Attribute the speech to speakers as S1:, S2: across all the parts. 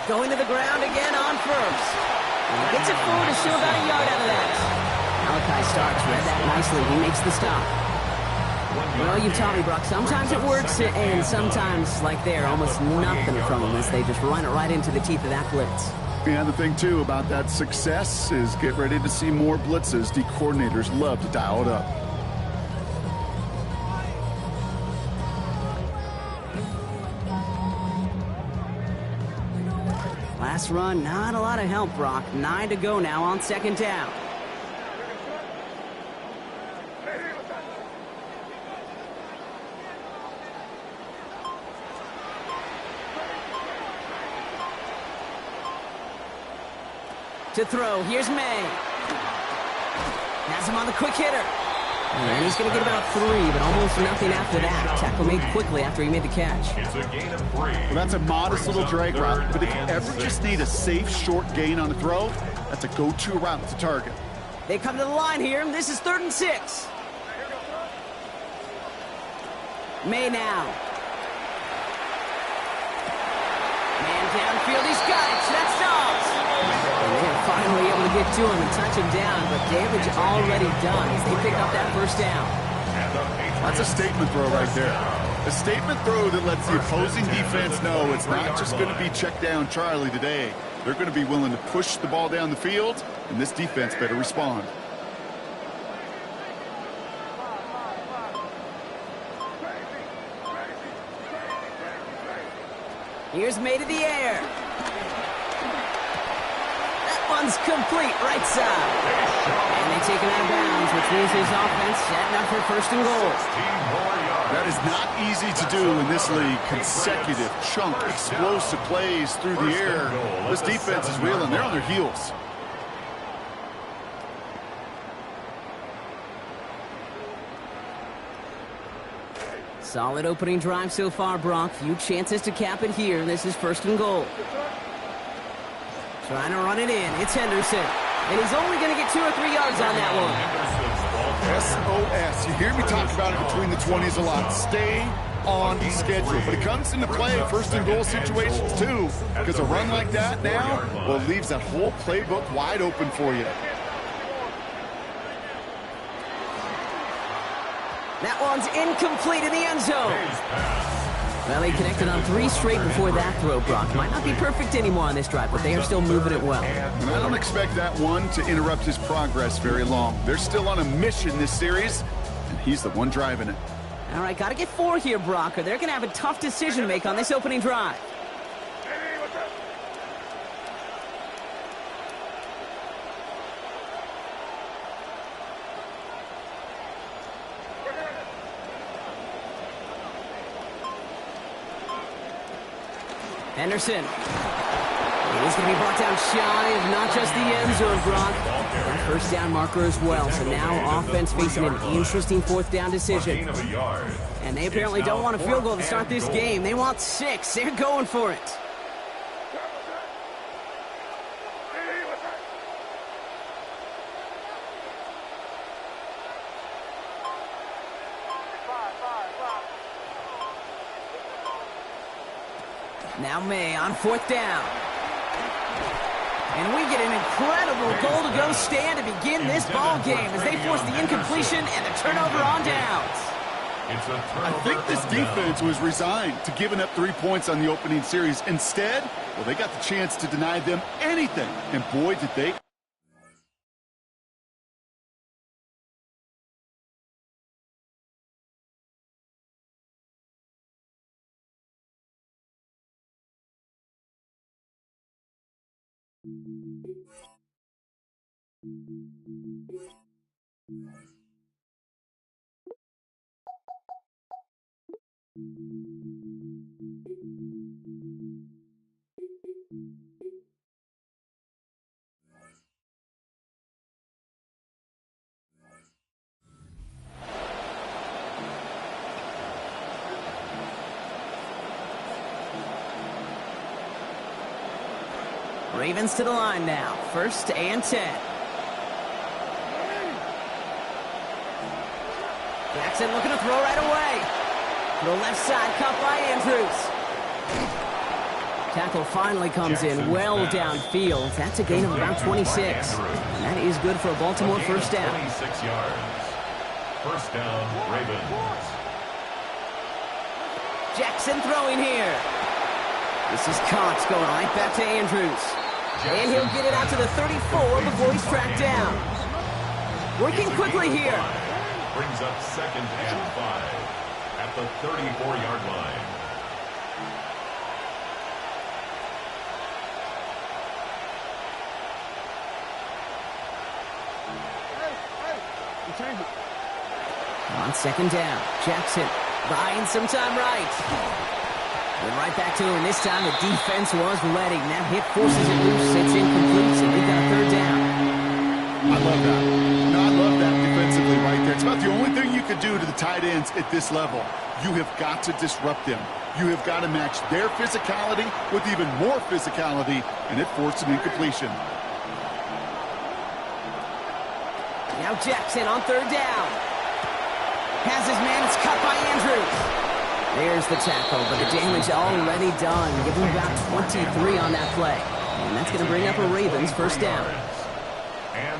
S1: Going to the ground again on first. And gets it forward to show about a yard out of that. Malachi Starks read that nicely. He makes the stop. Well, you've taught me, Brock. Sometimes it works, and sometimes, like there, almost nothing from them as they just run it right into the teeth of that blitz.
S2: Yeah, the thing, too, about that success is get ready to see more blitzes. The coordinators love to dial it up.
S1: Last run, not a lot of help, Brock. 9 to go now on second down. To throw, here's May. Has him on the quick hitter. And he's going to get about 3, but almost nothing after that. Tackle made quickly after he made the catch.
S3: It's a gain of 3.
S2: Well, that's a modest little drag route, but if you ever just need a safe, short gain on a throw, that's a go-to route to target.
S1: They come to the line here, and this is 3rd and 6. May now. Man downfield, he's got it. That's Dobbs. And they're finally able to get to him and touch him down, but damage already done as they pick up that first down.
S2: That's a statement throw right there. A statement throw that lets the opposing defense know it's not just going to be check down Charlie today. They're going to be willing to push the ball down the field, and this defense better respond.
S1: Here's May to the air. That one's complete, right side. And they take him out of bounds, which means his offense setting up for 1st and goal.
S2: That is not easy to do in this league. Consecutive, chunk, explosive plays through the air. This defense is reeling. They're on their heels.
S1: Solid opening drive so far, Brock. Few chances to cap it here. This is 1st and goal. Trying to run it in. It's Henderson. And he's only going to get 2 or 3 yards on that one.
S2: SOS. You hear me talk about it between the 20s a lot. Stay on schedule. But it comes into play 1st and goal situations too. Because a run like that now, well, leaves that whole playbook wide open for you.
S1: That one's incomplete in the end zone. Well, they connected on 3 straight before that throw, Brock. Might not be perfect anymore on this drive, but they are still moving it well.
S2: And I don't expect that one to interrupt his progress very long. They're still on a mission this series, and he's the one driving it.
S1: All right, got to get 4 here, Brock, or they're going to have a tough decision to make on this opening drive. Henderson. He's going to be brought down shy of not just the end zone, Brock. That 1st down marker as well. So now offense facing an interesting 4th down decision. And they apparently don't want a field goal to start this game. They want 6. They're going for it. Now May on 4th down. And we get an incredible goal-to-go stand to begin this ball game as they force the incompletion and the turnover on downs.
S2: I think this defense was resigned to giving up 3 points on the opening series. Instead, well, they got the chance to deny them anything. And boy, did they.
S1: Ravens to the line now. 1st and 10. Jackson looking to throw right away. To the left side, caught by Andrews. Tackle finally comes in well downfield. That's a gain of about 26. And that is good for a Baltimore first down.
S3: 26 yards. First down, Ravens.
S1: Jackson throwing here. This is Cox going right back to Andrews. And he'll get it out to the 34 before he's tracked down. Working quickly here.
S3: Brings up 2nd and 5 at the 34-yard line.
S1: On 2nd down, Jackson buying some time right. And right back to him. This time the defense was ready. That hit forces it loose. It's incomplete, and we've got a 3rd down.
S2: I love that. No, I love that defensively right there. It's about the only thing you could do to the tight ends at this level. You have got to disrupt them. You have got to match their physicality with even more physicality, and it forced an incompletion.
S1: Now Jackson on 3rd down. Has his man. It's cut by Andrews. There's the tackle, but the damage already done. Give him about 23 on that play. And that's going to bring up a Ravens first down.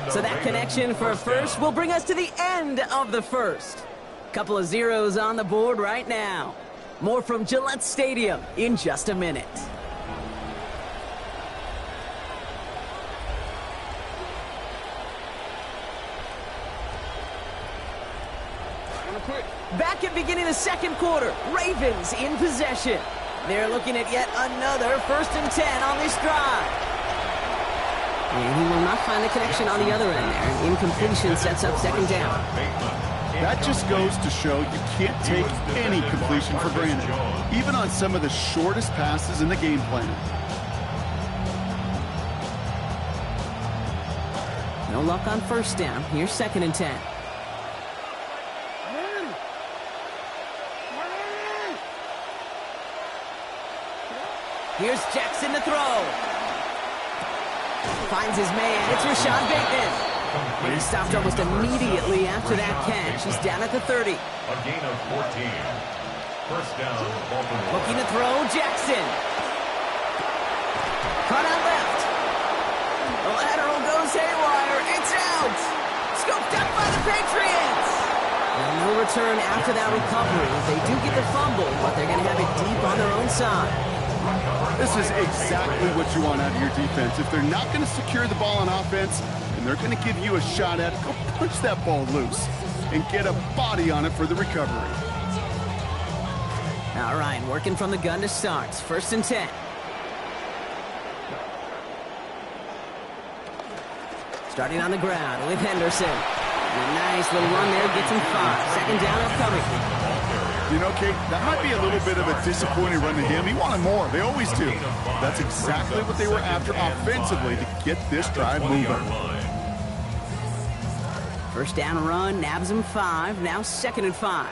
S1: So that connection for first will bring us to the end of the first. Couple of zeros on the board right now. More from Gillette Stadium in just a minute. Back at beginning of the 2nd quarter, Ravens in possession. They're looking at yet another 1st and 10 on this drive. And he will not find the connection on the other end there. Incompletion sets up 2nd down.
S2: That just goes to show you can't take any completion for granted, even on some of the shortest passes in the game plan.
S1: No luck on 1st down. Here's 2nd and 10. Here's Jackson to throw. Finds his man. It's Rashad Bateman. And he stopped almost immediately after that catch. He's down at the 30.
S3: A gain of 14. First down, Baltimore.
S1: Looking to throw, Jackson. Caught out left. The lateral goes haywire. It's out. Scooped up by the Patriots. And no return after that recovery. They do get the fumble, but they're going to have it deep on their own side.
S2: This is exactly what you want out of your defense. If they're not going to secure the ball on offense, and they're going to give you a shot at it, go punch that ball loose and get a body on it for the recovery.
S1: All right, working from the gun to start. 1st and 10. Starting on the ground with Henderson. And a nice little run there, gets him 5. 2nd down upcoming.
S2: You know, Kate, that might be a little bit of a disappointing run to him. He wanted more. They always do. That's exactly what they were after offensively to get this drive moving.
S1: 1st down run, nabs him 5. Now 2nd and 5.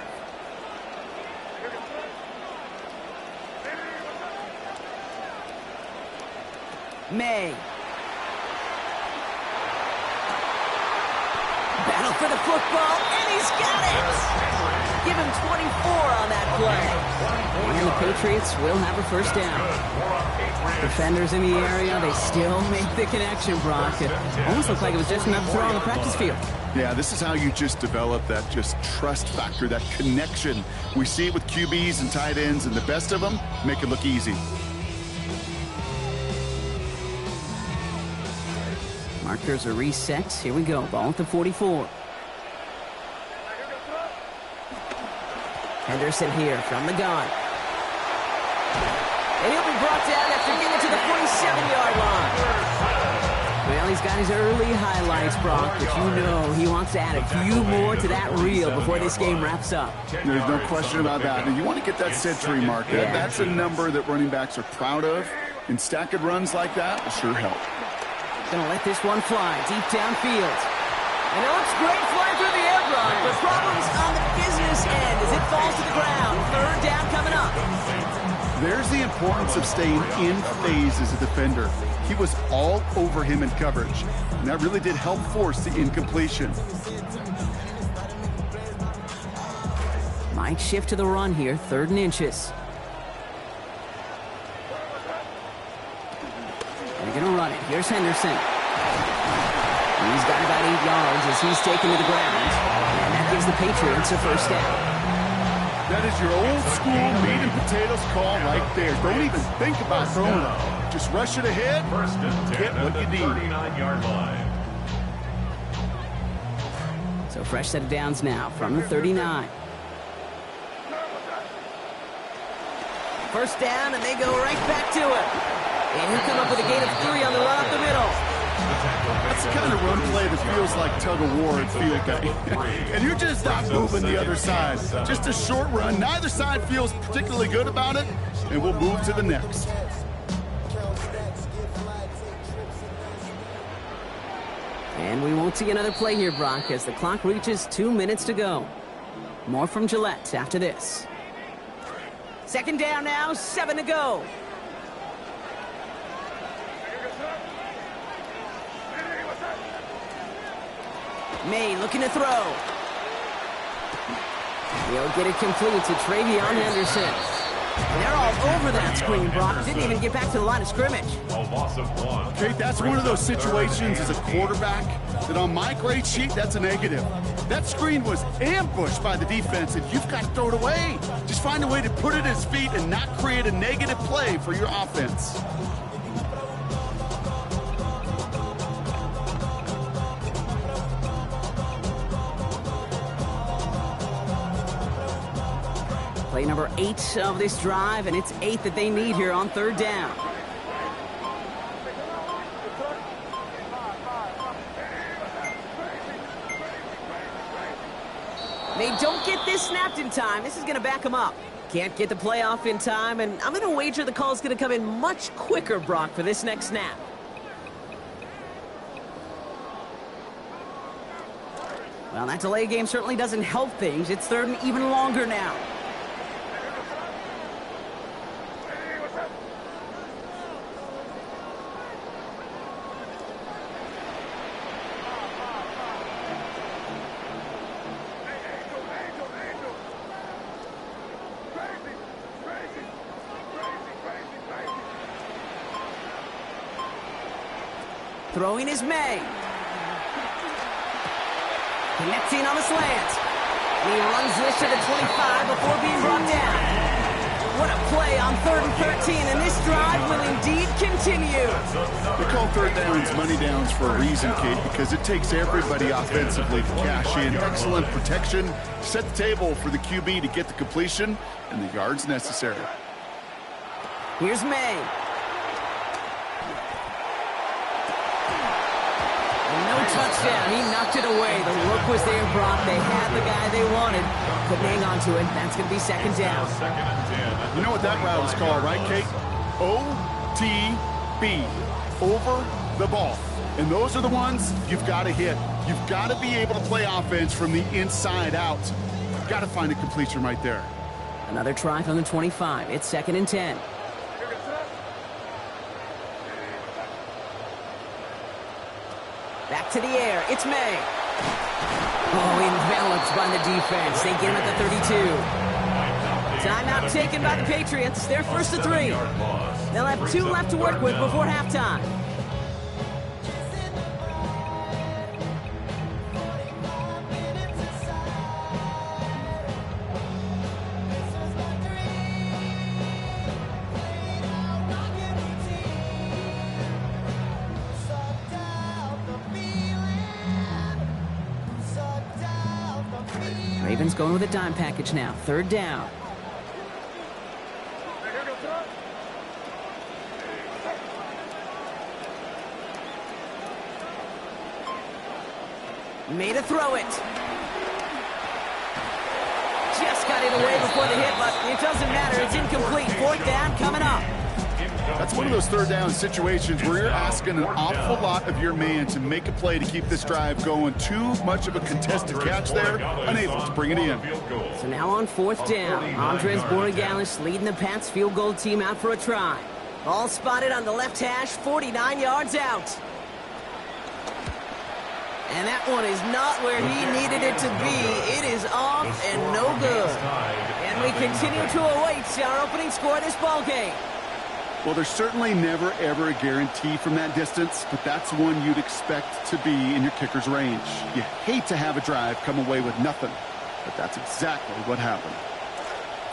S1: May. Battle for the football, and he's got it! Give him 24 on that play. And the Patriots will have a 1st down. Defenders in the area, they still make the connection, Brock. It almost looked like it was just enough to throw on the practice field.
S2: Yeah, this is how you just develop that just trust factor, that connection. We see it with QBs and tight ends, and the best of them make it look easy.
S1: Markers are reset. Here we go. Ball at the 44. Henderson here from the gun. And he'll be brought down after getting to the 47-yard line. Well, he's got his early highlights, Brock, but you know he wants to add a few more to that reel before this game wraps up.
S2: There's no question about that. And you want to get that century mark.
S1: Yeah.
S2: That's a number that running backs are proud of. And stacking runs like that will sure help.
S1: Gonna let this one fly deep downfield. And it looks great flying through the air, Brock, but problems on the business end as it falls to the ground. 3rd down coming up.
S2: There's the importance of staying in phase as a defender. He was all over him in coverage, and that really did help force the incompletion.
S1: Might shift to the run here, 3rd and inches. They're going to run it. Here's Henderson. He's got about 8 yards as he's taken to the ground. And that gives the Patriots a first down.
S2: That is your old school meat and potatoes call right there. Don't even think about throwing it. Just rush it ahead,
S3: First and 10
S2: get what you
S3: at the
S2: need.
S3: 39-yard line.
S1: So fresh set of downs now from the 39. First down, and they go right back to it. And he'll come up with a gain of 3 on the run up the middle.
S2: That's the kind of run play that feels like tug-of-war at field day. And you're just not moving the other side. Just a short run. Neither side feels particularly good about it, and we'll move to the next.
S1: And we won't see another play here, Brock, as the clock reaches 2 minutes to go. More from Gillette after this. Second down now, 7 to go. May looking to throw. He'll get it complete to Travion Henderson. And they're all over that screen, Brock. Didn't even get back to the line of scrimmage.
S3: A loss of 1.
S2: Okay, that's one of those situations as a quarterback that on my grade sheet, that's a negative. That screen was ambushed by the defense, and you've got to throw it away. Just find a way to put it at his feet and not create a negative play for your offense.
S1: Play number 8 of this drive, and it's 8 that they need here on third down. They don't get this snapped in time. This is going to back them up. Can't get the play off in time, and I'm going to wager the call is going to come in much quicker, Brock, for this next snap. Well, that delay game certainly doesn't help things. It's third and even longer now. Throwing is May. Connecting on the slant. He runs this to the 25 before being brought down. What a play on 3rd and 13, and this drive will indeed continue.
S2: They call third downs money downs for a reason, Kate, because it takes everybody offensively to cash in. Excellent protection, set the table for the QB to get the completion and the yards necessary.
S1: Here's May. No touchdown. He knocked it away. The look was there, Brock. They had the guy they wanted. Couldn't hang on to it. That's going to be second down.
S3: Second and 10.
S2: You know what that route is called, right, Kate? OTB. Over the ball. And those are the ones you've got to hit. You've got to be able to play offense from the inside out. You've got to find a completion right there.
S1: Another try from the 25. It's second and 10. Back to the air. It's May. Oh, enveloped by the defense. They get him at the 32. Timeout taken by the Patriots. They're first to 3. They'll have 2 left to work with before halftime. Ravens going with a dime package now. Third down. Made a throw it. Just got it away before the hit, but it doesn't matter. It's incomplete. Fourth down coming up.
S2: That's one of those third down situations where you're asking an awful lot of your man to make a play to keep this drive going. Too much of a contested catch there, unable to bring it in.
S1: So now on fourth down, Andres Borregales leading the Pats field goal team out for a try. Ball spotted on the left hash, 49 yards out. And that one is not where he needed it to be. It is off and no good. And we continue to await our opening score of this ball game.
S2: Well, there's certainly never, ever a guarantee from that distance, but that's one you'd expect to be in your kicker's range. You hate to have a drive come away with nothing, but that's exactly what happened.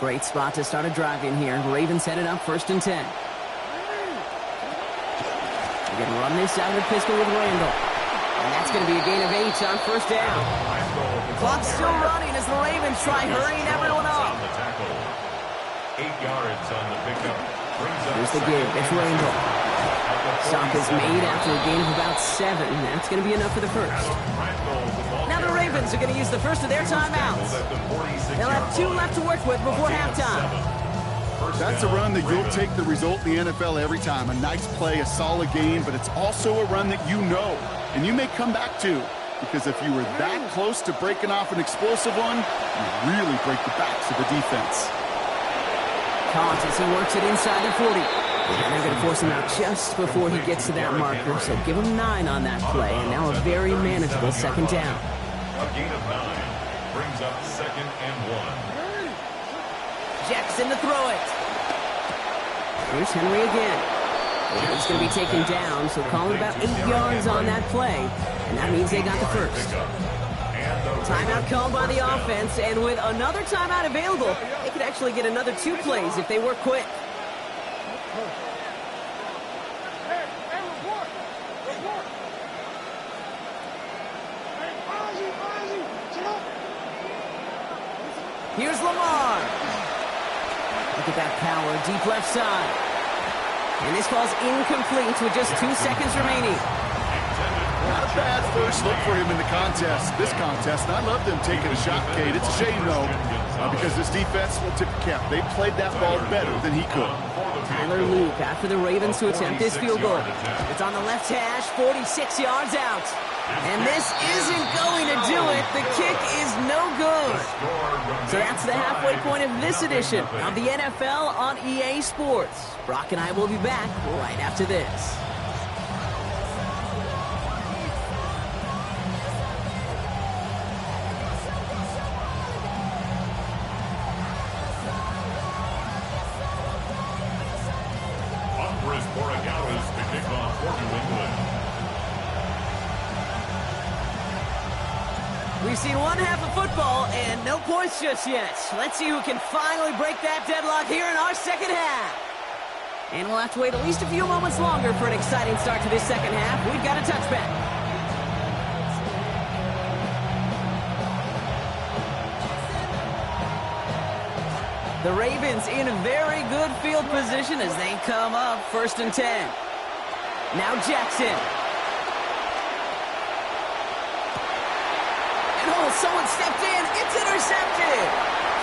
S1: Great spot to start a drive in here. Ravens headed up 1st and 10. We're going to run this out of the pistol with Randall. And that's going to be a gain of 8 on 1st down. The clock's still running as the Ravens try hurrying everyone up.
S3: 8 yards on the pickup.
S1: Here's the give. It's Randall. Stop is made after a gain of about 7. That's going to be enough for the first. Now the Ravens are going to use the first of their timeouts. They'll have 2 left to work with before halftime.
S2: That's a run that you'll take the result in the NFL every time. A nice play, a solid game, but it's also a run that you know and you may come back to, because if you were that close to breaking off an explosive one, you really break the backs of the defense.
S1: Caught as he works it inside the 40. And they're going to force him out just before he gets to that marker, so give him 9 on that play, and now a very manageable 2nd down.
S3: A gain of 9 brings up 2nd and 1.
S1: Jackson to throw it. Here's Henry again. He's going to be taken down, so call it about 8 yards on that play, and that means they got the first. Timeout called by the offense, and with another timeout available, they could actually get another 2 plays if they work quick. Here's Lamar. Look at that power, deep left side. And this ball's incomplete with just 2 seconds remaining.
S2: Not a bad first look for him in the contest. This contest, and I love them taking a shot, Kate. It's a shame, though, because this defense will tip the cap. They played that ball better than he could.
S1: Tyler Luke after the Ravens to attempt this field goal. It's on the left hash, 46 yards out. And this isn't going to do it. The kick is no good. So that's the halfway point of this edition of the NFL on EA Sports. Brock and I will be back right after this. We've seen one half of football and no points just yet. Let's see who can finally break that deadlock here in our 2nd half. And we'll have to wait at least a few moments longer for an exciting start to this 2nd half. We've got a touchback. The Ravens in very good field position as they come up 1st and 10. Now Jackson. Someone stepped in. It's intercepted.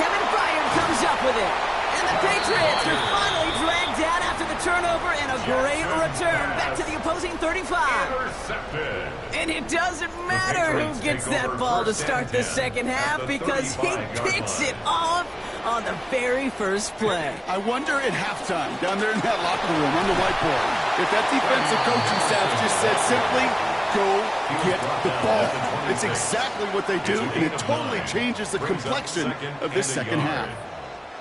S1: Kevin Byard comes up with it. And the Patriots are finally dragged down after the turnover and a great return back to the opposing 35.
S3: Intercepted.
S1: And it doesn't matter who gets that ball to start the 2nd half because he picks it off on the very first play.
S2: I wonder at halftime, down there in that locker room on the whiteboard, if that defensive coaching staff just said simply, go get the ball. It's exactly what they do, and it totally changes the complexion of this 2nd half.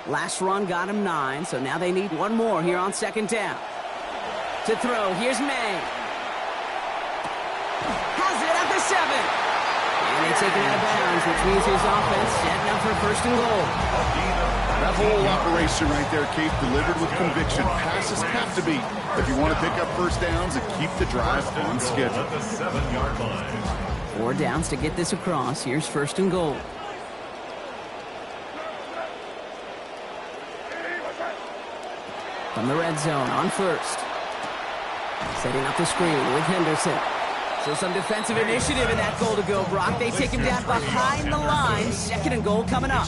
S1: Last run got him 9, so now they need 1 more here on 2nd down. To throw, here's May. Has it at the 7. And they take it out of bounds, which means his offense setting up for 1st and goal.
S2: That whole operation right there, Kate, delivered with conviction. Passes have to be if you want to pick up 1st downs and keep the drive on schedule.
S3: At the 7-yard line.
S1: 4 downs to get this across. Here's 1st and goal. From the red zone on 1st. Setting up the screen with Henderson. So some defensive initiative in that goal to go, Brock. They take him down behind the line. 2nd and goal coming up.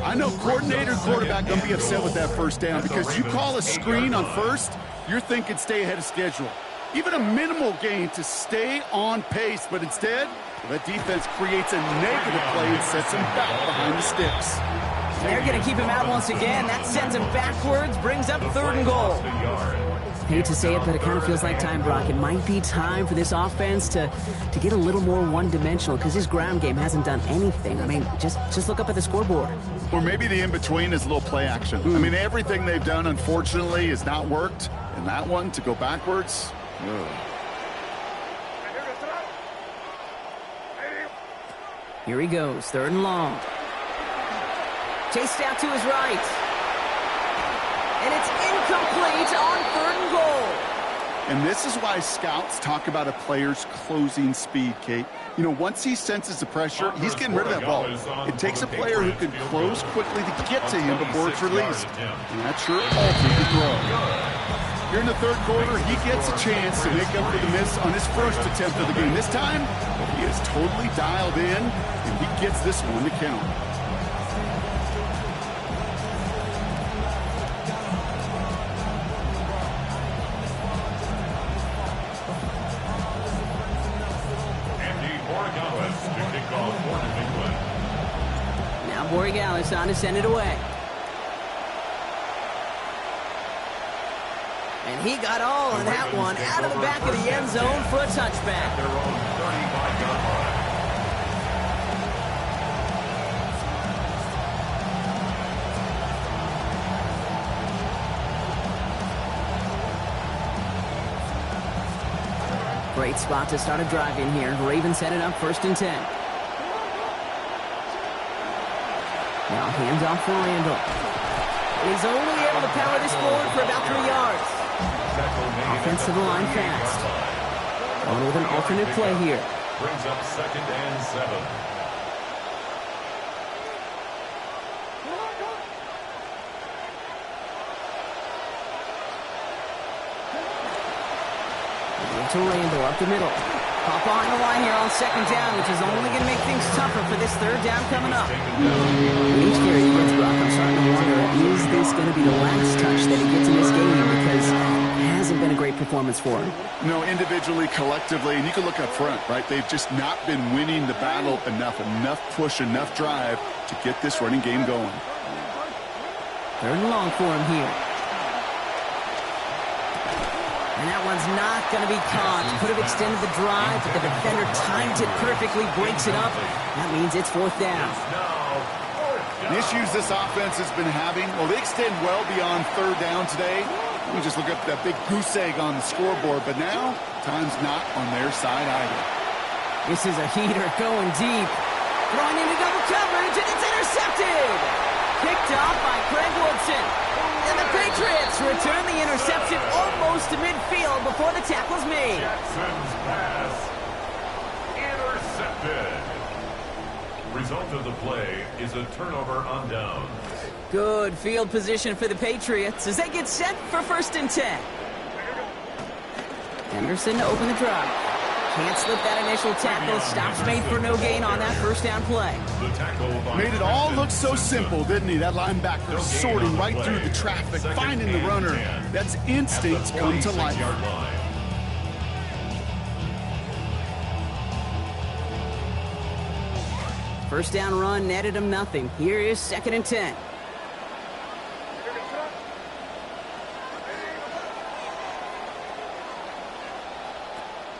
S2: I know coordinator and quarterback going to be upset with that 1st down because you call a screen on 1st, you're thinking stay ahead of schedule. Even a minimal gain to stay on pace, but instead, that defense creates a negative play and sets him back behind the sticks.
S1: They're going to keep him out once again. That sends him backwards, brings up 3rd and goal. Hate to say it, but it kind of feels like time, Brock. It might be time for this offense to get a little more one-dimensional because his ground game hasn't done anything. I mean, just look up at the scoreboard.
S2: Or maybe the in-between is a little play action. I mean, everything they've done, unfortunately, has not worked. And that one, to go backwards, ugh.
S1: Here he goes, 3rd and long. Chased out to his right. And it's incomplete on 3rd and goal.
S2: And this is why scouts talk about a player's closing speed, Kate. You know, once he senses the pressure, he's getting rid of that ball. It takes a player who can close quickly to get to him before it's released. And that sure alters the throw. Here in the 3rd quarter, he gets a chance to make up for the miss on his first attempt of the game. This time, he is totally dialed in, and he gets this one to count.
S1: Now Borregales on to send it away. And he got all of that one out of the back of the end zone for a touchback.
S3: Their own 35-yard line.
S1: Great spot to start a drive in here. Ravens set it up 1st and 10. Now hands off for Randall. He's only able to power this forward for about 3 yards. Offensive line fast. Going with an alternate play here.
S3: Brings up 2nd and 7.
S1: To Randall up the middle. Pop behind the line here on 2nd down, which is only going to make things tougher for this 3rd down coming up. Each carry he gets, Brock, I'm starting to wonder, is this going to be the last touch that he gets in this game? Because it hasn't been a great performance for him.
S2: No, individually, collectively, and you can look up front, right? They've just not been winning the battle enough push, enough drive to get this running game going.
S1: 3rd and long for him here. And that one's not going to be caught. Could have extended the drive, but the defender timed it perfectly, breaks it up. That means it's 4th down.
S2: The issues this offense has been having, well, they extend well beyond 3rd down today. You just look up that big goose egg on the scoreboard, but now, time's not on their side either.
S1: This is a heater going deep. Throwing into double coverage, and it's intercepted! Picked off by Craig Woodson. And the Patriots return the interception almost to midfield before the tackle's made.
S3: Jackson's pass intercepted. Result of the play is a turnover on downs.
S1: Good field position for the Patriots as they get set for 1st and 10. Henderson to open the drive. Can't slip that initial tackle. Stops made for no gain on that 1st down play.
S3: The tackle
S2: Made it all look so simple, didn't he? That linebacker sorting right through the traffic, finding the runner. That's instinct come to life.
S1: First down run netted him nothing. Here is 2nd and 10.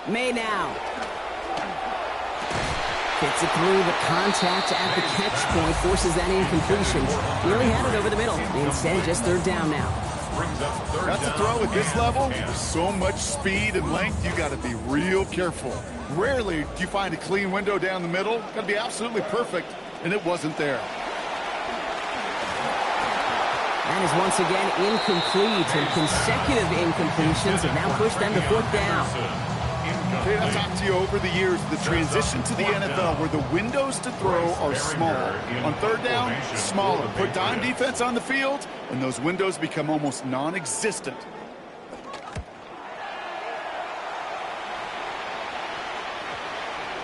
S1: May now. Gets it through the contact at the catch point, forces that incompletion. Nearly had it over the middle. Instead, just 3rd down now.
S2: That's a throw at this level. There's so much speed and length, you got to be real careful. Rarely do you find a clean window down the middle. Got to be absolutely perfect, and it wasn't there.
S1: That is once again incomplete, and consecutive incompletions have now pushed them to 4th down.
S2: Hey, I've talked to you over the years, the transition to the NFL where the windows to throw are smaller. On 3rd down, smaller. Put dime defense on the field, and those windows become almost non-existent.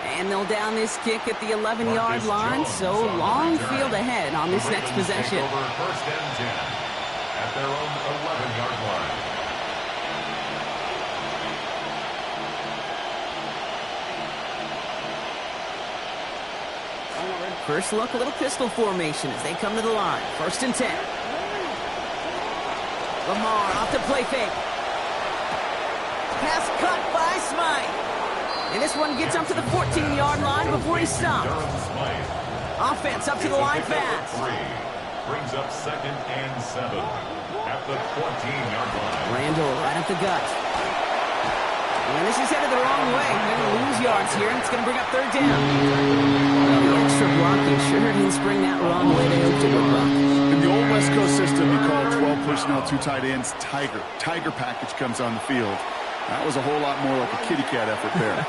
S1: And they'll down this kick at the 11-yard line, so long field ahead on this next possession.
S3: Over 1st and 10 at their own 11-yard line.
S1: First look, a little pistol formation as they come to the line. 1st and 10. Lamar off the play fake. Pass caught by Smythe. And this one gets up to the 14-yard line before he stopped. Offense up to the line fast.
S3: Brings up 2nd and 7 at the 14-yard line.
S1: Randall right at the gut. And this is headed the wrong way. They're going to lose yards here, and it's going to bring up 3rd down. Well, the extra blocking sure didn't spring that wrong way they hoped it would, Buck.
S2: In the old West Coast system, you call 12 personnel, 2 tight ends, Tiger. Tiger package comes on the field. That was a whole lot more like a kitty cat effort there.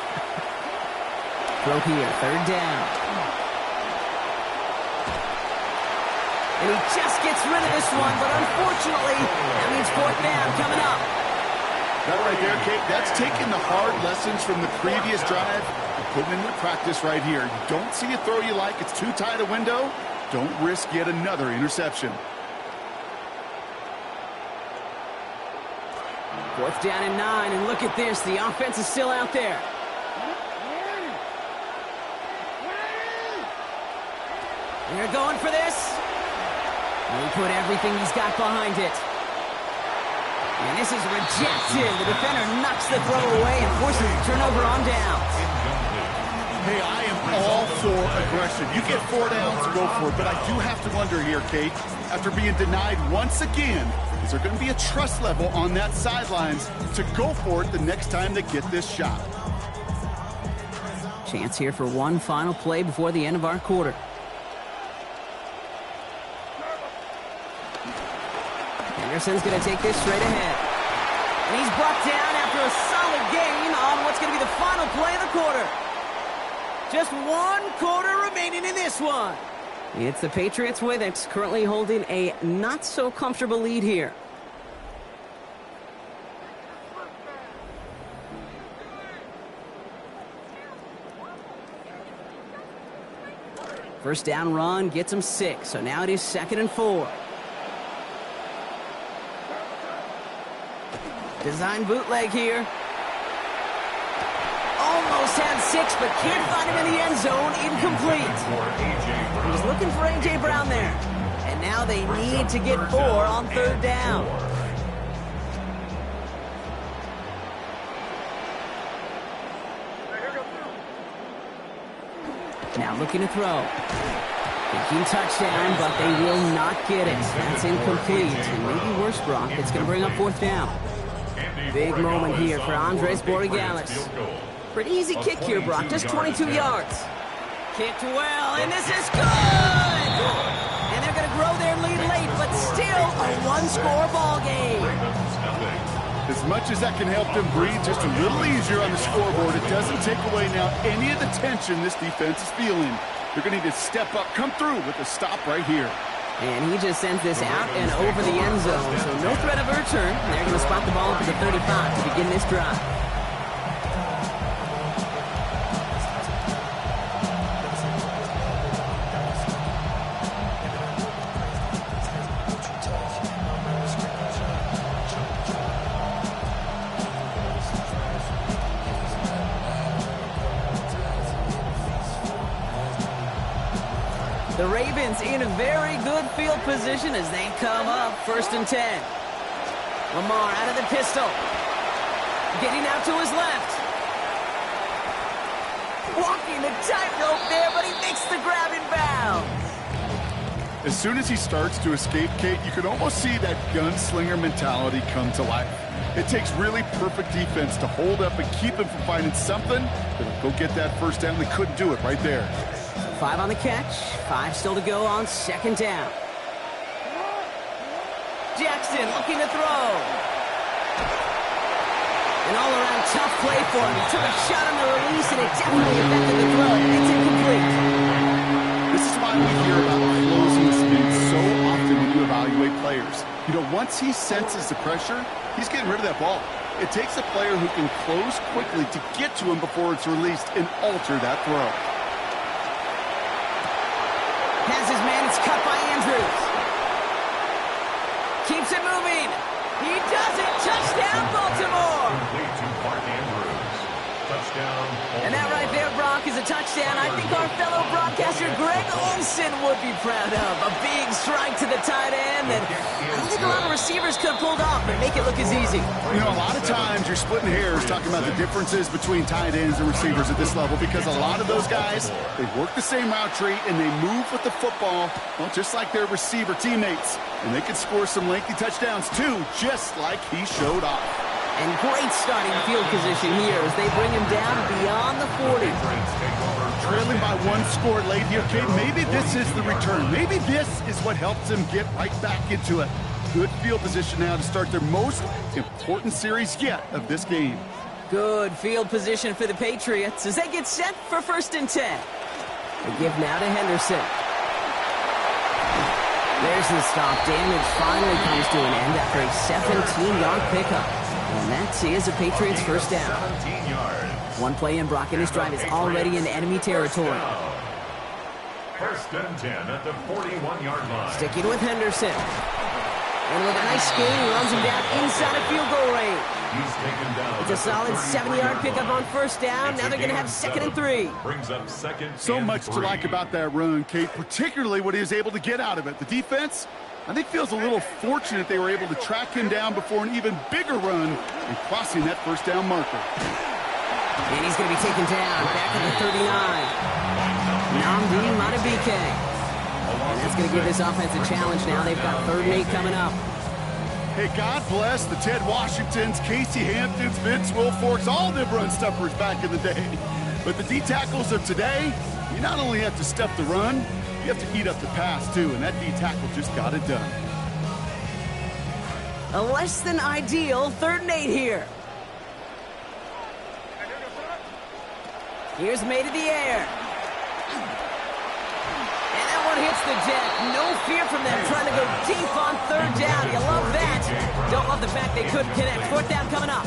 S1: Throw here, 3rd down. And he just gets rid of this one, but unfortunately, that means 4th down coming up.
S2: That right there, Kate, that's taking the hard lessons from the previous drive and putting it into practice right here. You don't see a throw you like, it's too tight a window. Don't risk yet another interception.
S1: 4th down and 9, and look at this. The offense is still out there. And they're going for this. And he put everything he's got behind it. And this is rejected. The defender knocks the throw away and forces a turnover on downs.
S2: Hey, I am all for aggression. You get 4 downs, go for it. But I do have to wonder here, Kate, after being denied once again, is there going to be a trust level on that sidelines to go for it the next time they get this shot?
S1: Chance here for one final play before the end of our quarter. Anderson's going to take this straight ahead. And he's brought down after a solid gain on what's going to be the final play of the quarter. Just 1 quarter remaining in this one. It's the Patriots way that's currently holding a not-so-comfortable lead here. First down run gets him 6, so now it is 2nd and 4. Design bootleg here. Almost had 6, but can't find him in the end zone. Incomplete. He was looking for A.J. Brown there. And now they need to get 4 on 3rd down. Now looking to throw. Thinking touchdown, but they will not get it. That's incomplete. And maybe worse, Brock. It's going to bring up 4th down. Big moment here for Andres Borregales. Pretty easy kick here, Brock. Just 22 yards. Kicked well, and this is good! And they're going to grow their lead late, but still a 1-score ball game.
S2: As much as that can help them breathe just a little easier on the scoreboard, it doesn't take away now any of the tension this defense is feeling. They're going to need to step up, come through with a stop right here.
S1: And he just sends this out and over the end zone, so no threat of a return. They're going to spot the ball up at the 35 to begin this drive. The Ravens in a very good field position as they come up 1st and 10. Lamar out of the pistol. Getting out to his left. Walking the tightrope there, but he makes the grab in bounds.
S2: As soon as he starts to escape, Kate, you can almost see that gunslinger mentality come to life. It takes really perfect defense to hold up and keep him from finding something that'll go get that 1st down. They couldn't do it right there.
S1: 5 on the catch, 5 still to go on 2nd down. Jackson looking to throw. An all-around tough play for him. He took a shot on the release, and it definitely affected the throw. It's incomplete.
S2: This is why we hear about closing speed so often when you evaluate players. You know, once he senses the pressure, he's getting rid of that ball. It takes a player who can close quickly to get to him before it's released and alter that throw.
S1: Has his man, it's cut by Andrews. Keeps it moving. He does it. Touchdown, Baltimore. And that right there, Brock, is a touchdown. I think our fellow broadcaster Greg Olson would would be proud of. A big strike to the tight end that I don't think a lot of receivers could have pulled off and make it look as easy.
S2: You know, a lot of times you're splitting hairs talking about the differences between tight ends and receivers at this level because a lot of those guys, they work the same route tree and they move with the football, well, just like their receiver teammates. And they can score some lengthy touchdowns too, just like he showed off.
S1: And great starting field position here as they bring him down beyond the 40.
S2: Trailing by one score late here, Kate. Maybe this is the return. Maybe this is what helps them get right back into it. Good field position now to start their most important series yet of this game.
S1: Good field position for the Patriots as they get set for 1st and 10. They give now to Henderson. There's the stop. Damage finally comes to an end after a 17-yard pickup. And that is a Patriots first down.
S3: 17 yards.
S1: One play in, Brock, and his drive is already in enemy territory.
S3: 1st and 10 at the 41-yard line.
S1: Sticking with Henderson. And with a nice gain, he runs him down inside of field goal range.
S3: He's taken down.
S1: It's a solid 7-yard pickup on 1st down. Now they're going to have 2nd and 3.
S3: Brings up 2nd
S2: So
S3: and
S2: much
S3: 3.
S2: to like about that run, Kate, particularly what he was able to get out of it. The defense, I think, feels a little fortunate they were able to track him down before an even bigger run and crossing that 1st down marker.
S1: And he's going to be taken down back at the 39. Namdi Matabike. And that's going to give this offense a challenge now. They've got 3rd and 8 coming up.
S2: Hey, God bless the Ted Washingtons, Casey Hamptons, Vince Wilforks, all them run stuffers back in the day. But the D-tackles of today, you not only have to stuff the run, you have to eat up the pass, too, and that D-tackle just got it done.
S1: A less than ideal 3rd and 8 here. Here's made in the air. And that one hits the deck. No fear from them trying to go deep on 3rd down. You love that. Don't love the fact they couldn't connect. 4th down coming up.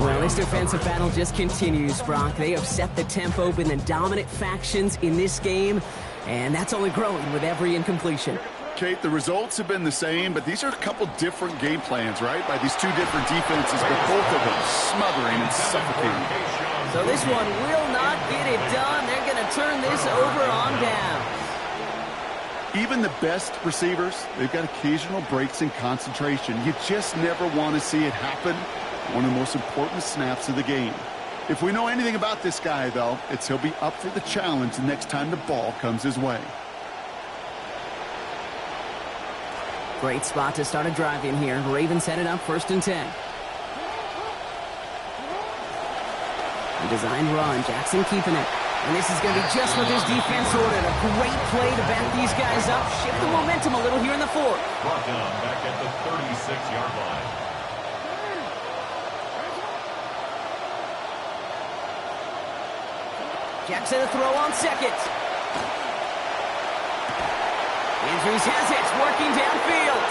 S1: Well, this defensive battle just continues, Brock. They have set the tempo, been the dominant factions in this game, and that's only growing with every incompletion.
S2: Kate, the results have been the same, but these are a couple different game plans, right? By these two different defenses, but both of them smothering and suffocating.
S1: So this one will not get it done. They're going to turn this over on down.
S2: Even the best receivers, they've got occasional breaks in concentration. You just never want to see it happen. One of the most important snaps of the game. If we know anything about this guy, though, it's he'll be up for the challenge the next time the ball comes his way.
S1: Great spot to start a drive in here. Ravens set it up 1st and 10. A designed run. Jackson keeping it. And this is going to be just what this defense ordered. A great play to back these guys up. Shift the momentum a little here in the 4th.
S3: Brought down back at the 36-yard line.
S1: Jackson a throw on 2nd. Andrews has it, working downfield.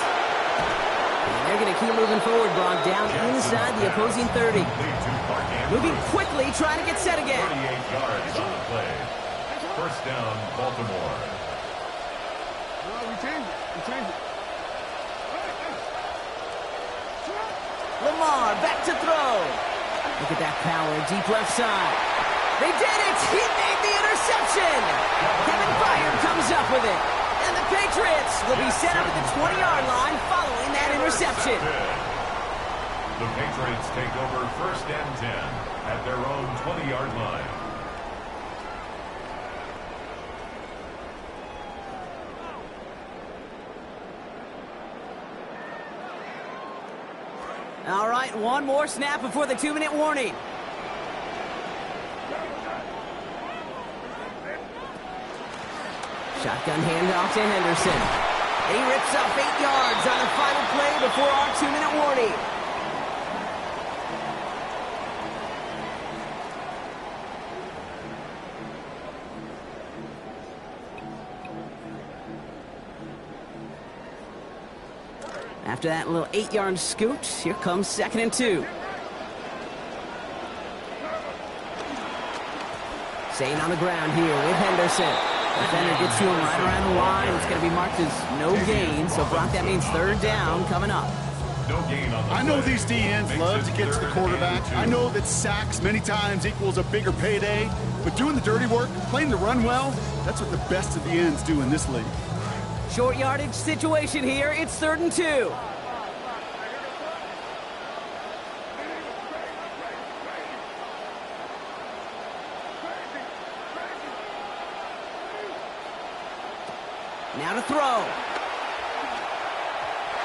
S1: And they're going to keep moving forward, Brock, down inside the opposing 30. Moving quickly, trying to get set again.
S3: 38 yards on the play. 1st down, Baltimore.
S2: We changed it.
S1: Lamar back to throw. Look at that power, deep left side. They did it! He made the interception! Kevin Byard comes up with it. And the Patriots will be set up at the 20-yard line following that interception.
S3: The Patriots take over 1st and 10 at their own 20-yard line.
S1: All right, one more snap before the 2-minute warning. Shotgun handoff to Henderson. He rips up 8 yards on the final play before our 2-minute warning. After that little 8-yard scoot, here comes 2nd and 2. Staying on the ground here with Henderson. Defender gets to him right around the line. It's going to be marked as no gain. So, Brock, that means 3rd down coming up.
S3: No gain on the
S2: I know
S3: play.
S2: these DNs
S3: Makes
S2: love
S3: it
S2: to get to the
S3: 3rd
S2: quarterback.
S3: and 2.
S2: I know that sacks many times equals a bigger payday, but doing the dirty work, playing the run well, that's what the best of the ends do in this league.
S1: Short yardage situation here. It's 3rd and 2. Now to throw.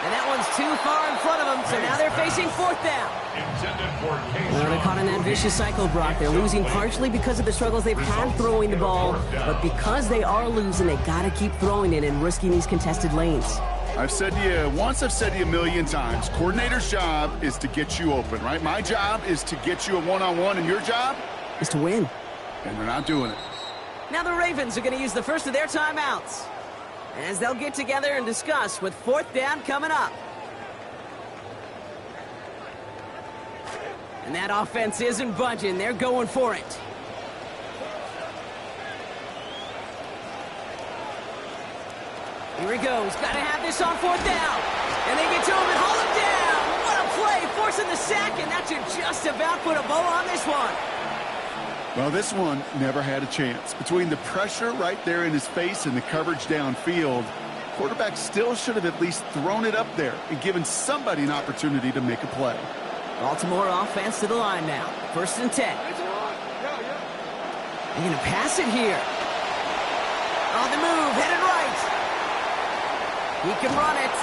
S1: And that one's too far in front of them, so now they're facing 4th down.
S3: Intended for
S1: Well, they're caught in that vicious cycle, Brock. They're losing partially because of the struggles they've had throwing the ball, but because they are losing, they gotta keep throwing it and risking these contested lanes.
S2: I've said to you once, I've said to you a million times, coordinator's job is to get you open, right? My job is to get you a one-on-one, and your job
S1: Is to win.
S2: and they're not doing it.
S1: Now the Ravens are gonna use the first of their timeouts, as they'll get together and discuss with 4th down coming up. And that offense isn't budging. They're going for it. Here he goes. Got to have this on 4th down. And they get to him and haul him down. What a play. Forcing the sack, and that should just about put a bow on this one.
S2: Well, this one never had a chance. Between the pressure right there in his face and the coverage downfield, quarterback still should have at least thrown it up there and given somebody an opportunity to make a play.
S1: Baltimore offense to the line now. 1st and 10. They're going to pass it here. On the move, headed right. He can run it.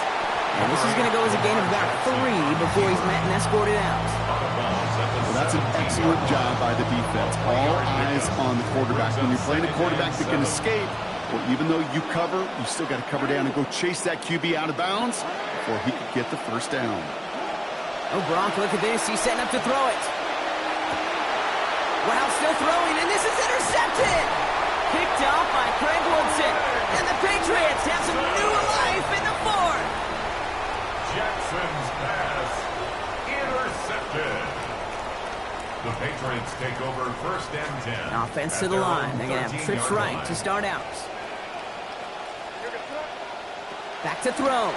S1: And this is going to go as a gain of about 3 before he's met and escorted out.
S2: Well, that's an excellent job by the defense. All eyes on the quarterback. When you're playing a quarterback that can escape, well, even though you cover, you still got to cover down and go chase that QB out of bounds before he could get the 1st down.
S1: Oh, Gronk, look at this. He's setting up to throw it. Wow, still throwing, and this is intercepted. Picked off by Craig Woodson. And the Patriots have some new life in the 4th.
S3: Jackson's pass intercepted. The Patriots take over 1st and 10.
S1: Offense to the line. They're going to have trips right to start out. Back to throw.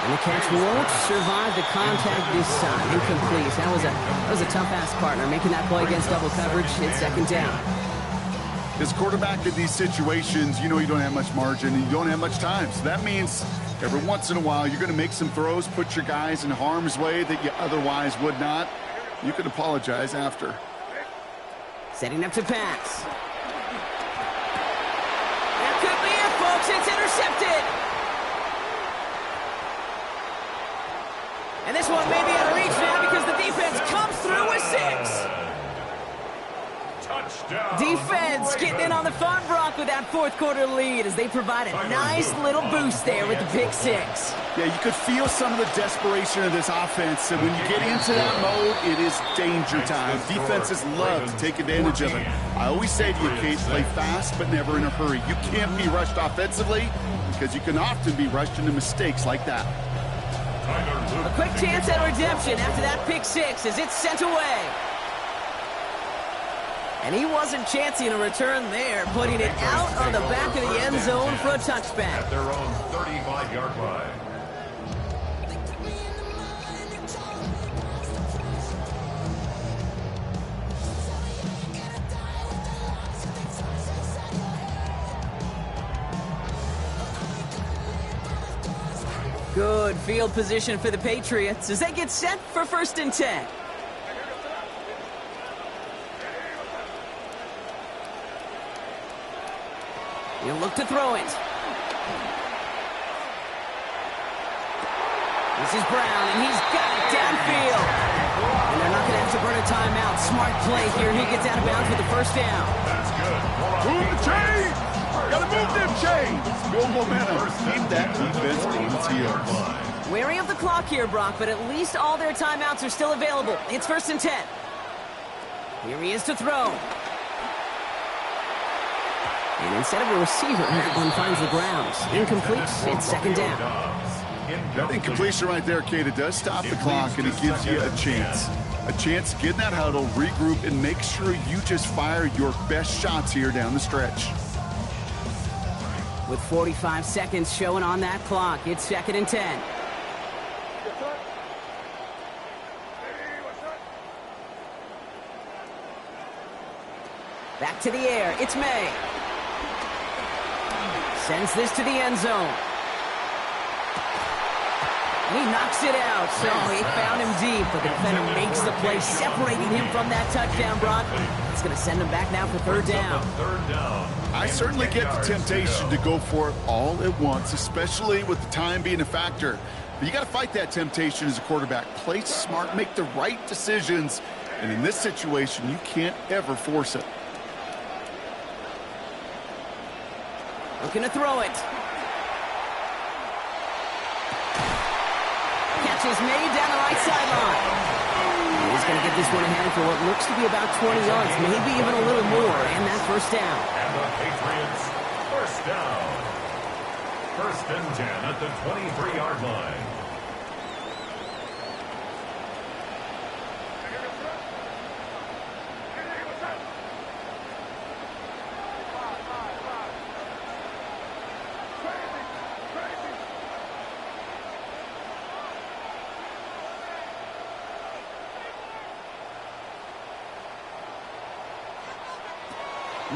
S1: And the catch won't survive the contact this time. Incomplete. That was a tough-ass partner. Making that play against double coverage. It's 2nd down.
S2: As quarterback in these situations, you know you don't have much margin and you don't have much time. So that means every once in a while you're going to make some throws, put your guys in harm's way that you otherwise would not. You can apologize after.
S1: Setting up to pass. That could be it, folks. It's intercepted. And this one may be out of reach now because the defense comes through with 6.
S3: Touchdown.
S1: Defense getting in on the fun, Brock, with that 4th quarter lead as they provide a nice little boost there with the pick 6.
S2: Yeah, you could feel some of the desperation of this offense. And when you get into that mode, it is danger time. Defenses love to take advantage of it. I always say to you, Kate, play fast but never in a hurry. You can't be rushed offensively because you can often be rushed into mistakes like that.
S1: A quick chance at redemption after that pick 6 as it's sent away. And he wasn't chancing a return there, putting it out on the back of the end zone for a touchback.
S3: At their own 35-yard line.
S1: Good field position for the Patriots as they get set for 1st and 10. He'll look to throw it. This is Brown, and he's got it downfield. And they're not going to have to burn a timeout. Smart play here. He gets out of bounds with the 1st down.
S3: That's good.
S2: Move the chains! Gotta move them chains! Build momentum. Keep that defense on its heels.
S1: Wary of the clock here, Brock, but at least all their timeouts are still available. It's 1st and 10. Here he is to throw. And instead of a receiver, that one finds the ground. Incomplete. It's 2nd down.
S2: That incompletion right there, Kate, it does stop the clock, and it gives you a chance. A chance to get in that huddle, regroup, and make sure you just fire your best shots here down the stretch.
S1: With 45 seconds showing on that clock, it's 2nd and 10. Back to the air, it's May. Sends this to the end zone. And he knocks it out. So he found him deep, but the defender makes the play, separating him from that touchdown, Brock. It's going to send him back now for 3rd down.
S2: I certainly get the temptation to go for it all at once, especially with the time being a factor. But you got to fight that temptation as a quarterback. Play smart, make the right decisions. And in this situation, you can't ever force it.
S1: Looking to throw it. Catch is made down the right sideline. He's going to get this one ahead for what looks to be about 20 yards, maybe even a little more, and that 1st down.
S3: And the Patriots, 1st down. 1st and 10 at the 23-yard line.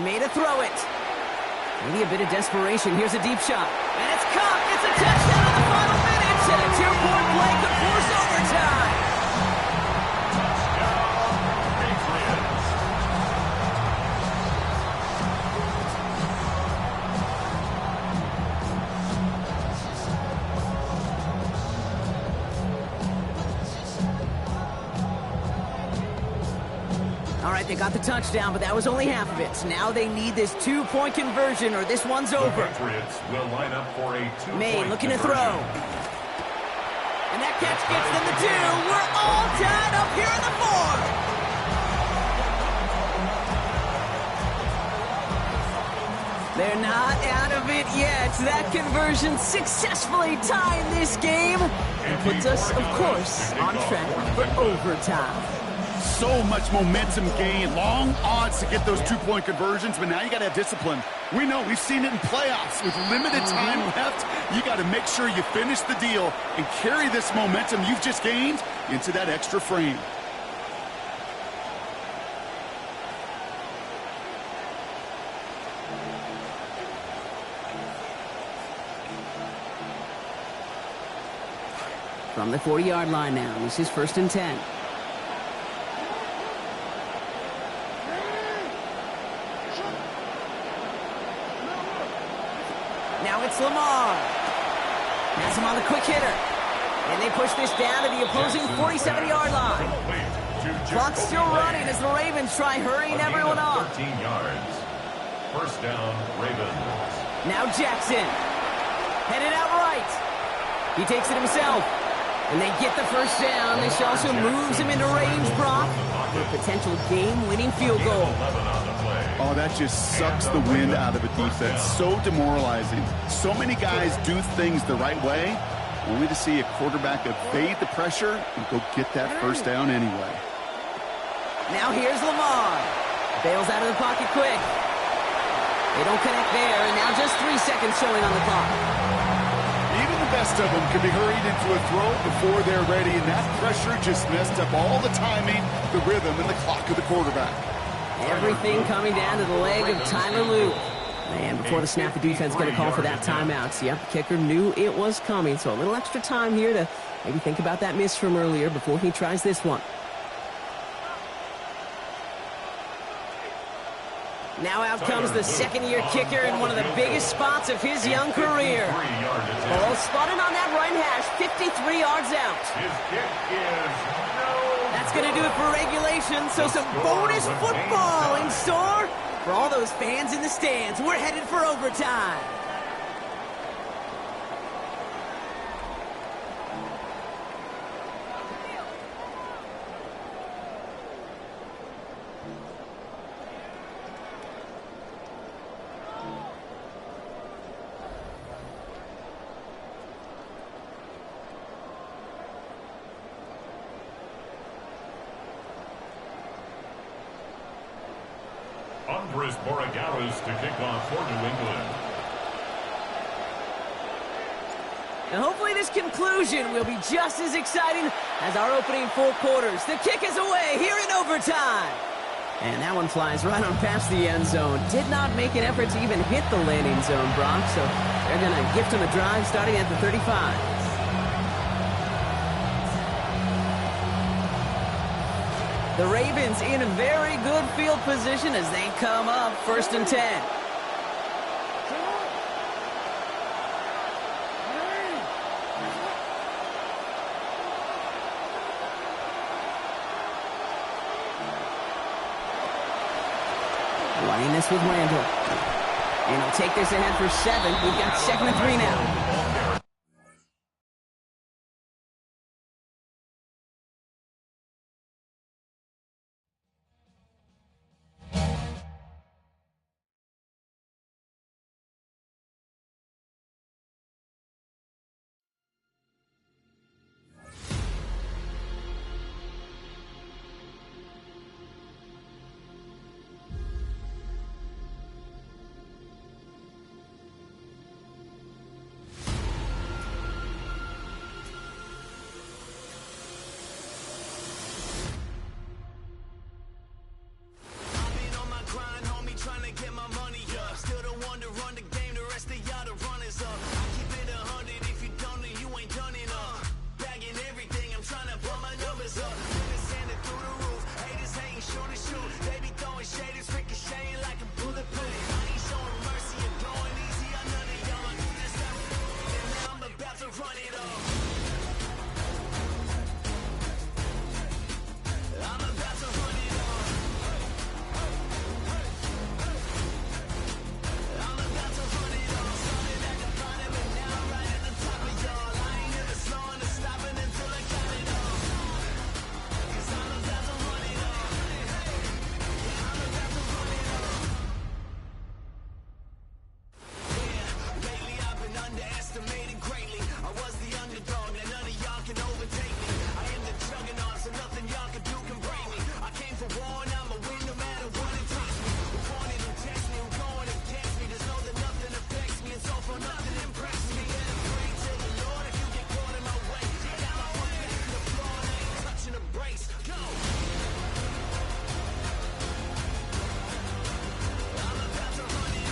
S1: Made a throw it. Maybe a bit of desperation. Here's a deep shot. And it's caught. It's a touchdown in the final minutes. And a 2-point play could force overtime.
S3: Patriots.
S1: All right, they got the touchdown, but that was only half of it. So now they need this 2-point conversion or this one's over.
S3: The Patriots will line up for a 2-point
S1: May looking to
S3: conversion.
S1: throw. And that catch gets them the 2. We're all tied up here in the 4. They're not out of it yet. That conversion successfully tying this game and puts us, of course, on track for overtime.
S2: So much momentum gain, long odds to get those 2-point conversions, but now you got to have discipline. We know, we've seen it in playoffs. With limited time left, you got to make sure you finish the deal and carry this momentum you've just gained into that extra frame.
S1: From the 40-yard line now, this is 1st and 10. Now it's Lamar. Has him on the quick hitter. And they push this down to the opposing 47-yard line. Clock's still running as the Ravens try hurrying everyone off.
S3: 13 yards. 1st down, Ravens.
S1: Now Jackson. Headed out right. He takes it himself. And they get the 1st down. This also moves him into range, Brock, for a potential game-winning field goal.
S2: Oh, that just sucks the wind out of a defense. So demoralizing. So many guys do things the right way, only to see a quarterback evade the pressure and go get that 1st down anyway.
S1: Now here's Lamar. Bails out of the pocket quick. They don't connect there, and now just 3 seconds showing on the clock.
S2: Even the best of them can be hurried into a throw before they're ready, and that pressure just messed up all the timing, the rhythm, and the clock of the quarterback.
S1: Everything coming down to the leg of Tyler Luke. And before the snap, the defense going to call for that timeout. So, yep, the kicker knew it was coming. So a little extra time here to maybe think about that miss from earlier before he tries this one. Now out comes the 2nd-year kicker in one of the biggest spots of his young career. Ball spotted on that right hash, 53 yards out.
S3: His kick is
S1: That's going to do it for regulation, so some bonus football in store for all those fans in the stands. We're headed for overtime.
S3: Andres Borregales to kick off for New England.
S1: And hopefully this conclusion will be just as exciting as our opening 4 quarters. The kick is away here in overtime. And that one flies right on past the end zone. Did not make an effort to even hit the landing zone, Brock. So they're going to gift him a drive starting at the 35. The Ravens in a very good field position as they come up 1st and 10. Running this with Randall. And he'll take this ahead for 7. We've got 2nd and 3 now.